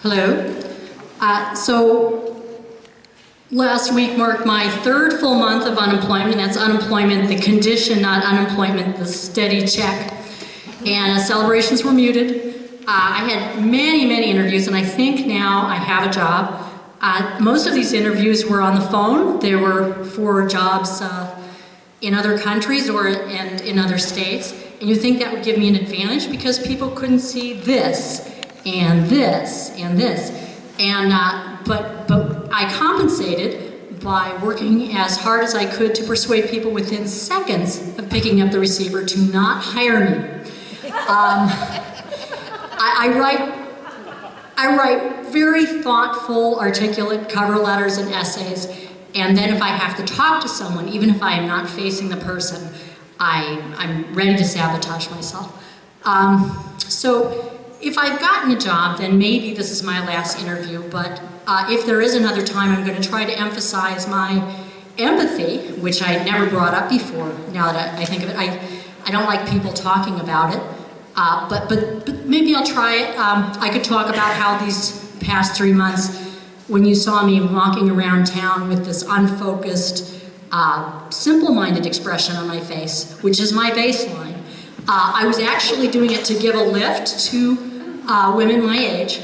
Hello. So last week marked my third full month of unemployment, and that's unemployment, the condition, not unemployment, the steady check. And celebrations were muted. I had many interviews, and I think now I have a job. Most of these interviews were on the phone. They were for jobs in other countries and in other states. And you'd think that would give me an advantage because people couldn't see this and this and this. And but I compensated by working as hard as I could to persuade people within seconds of picking up the receiver to not hire me. I write very thoughtful, articulate cover letters and essays, and then if I have to talk to someone, even if I am not facing the person, I'm ready to sabotage myself. So if I've gotten a job, then maybe this is my last interview, but if there is another time, I'm going to try to emphasize my empathy, which I never brought up before, now that I think of it. I don't like people talking about it, but maybe I'll try it. I could talk about how these past 3 months, when you saw me walking around town with this unfocused, simple-minded expression on my face, which is my baseline, I was actually doing it to give a lift to women my age.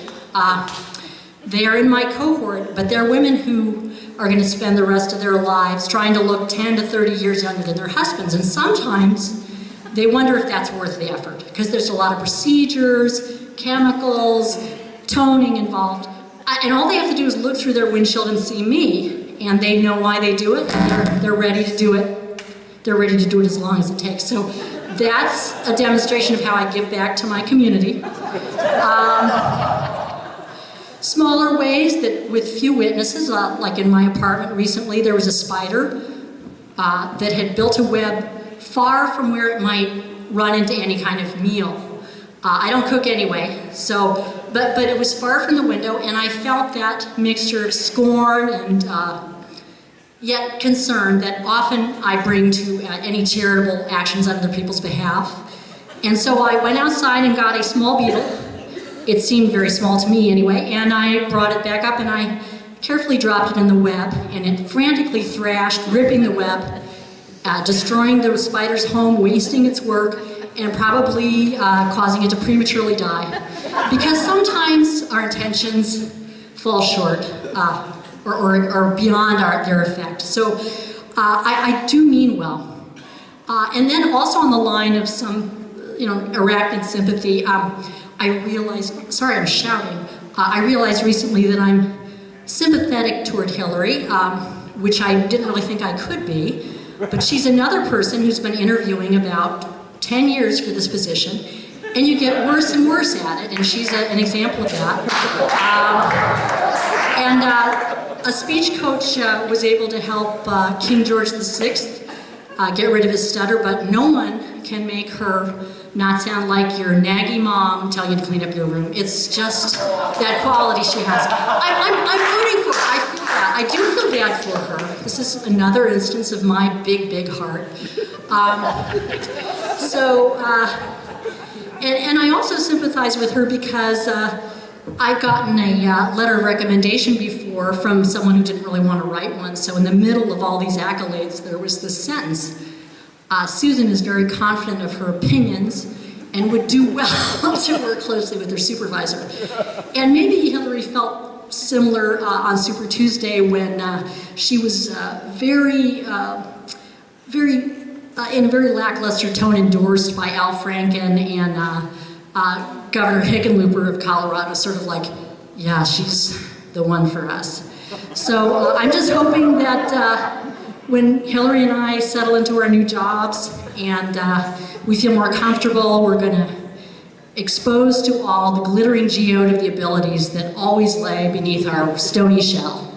They are in my cohort, but they're women who are going to spend the rest of their lives trying to look 10 to 30 years younger than their husbands, and sometimes they wonder if that's worth the effort, because there's a lot of procedures, chemicals, toning involved, and all they have to do is look through their windshield and see me, and they know why they do it, and they're ready to do it. They're ready to do it as long as it takes. So that's a demonstration of how I give back to my community. Smaller ways that with few witnesses, like in my apartment recently, there was a spider that had built a web far from where it might run into any kind of meal. I don't cook anyway, so, but it was far from the window, and I felt that mixture of scorn and yet concern that often I bring to any charitable actions on other people's behalf. And so I went outside and got a small beetle. It seemed very small to me anyway, and I brought it back up and I carefully dropped it in the web, and it frantically thrashed, ripping the web, destroying the spider's home, wasting its work, and probably causing it to prematurely die. Because sometimes our intentions fall short or beyond their effect. So I do mean well. And then also on the line of some, arachnid sympathy, I realized, sorry I'm shouting, I realized recently that I'm sympathetic toward Hillary, which I didn't really think I could be, but she's another person who's been interviewing about 10 years for this position, and you get worse and worse at it, and she's an example of that. A speech coach was able to help King George VI get rid of his stutter, but no one can make her not sound like your naggy mom tell you to clean up your room. It's just that quality she has. I'm rooting for her. I feel that. I do feel bad for her. This is another instance of my big heart. And I also sympathize with her because I've gotten a letter of recommendation before from someone who didn't really want to write one. So in the middle of all these accolades, there was this sentence. Susan is very confident of her opinions and would do well to work closely with her supervisor. And maybe Hillary felt similar on Super Tuesday when she was in a very lackluster tone endorsed by Al Franken and Governor Hickenlooper of Colorado, sort of like, yeah, she's the one for us. So I'm just hoping that when Hillary and I settle into our new jobs and we feel more comfortable, we're going to expose to all the glittering geode of the abilities that always lay beneath our stony shell.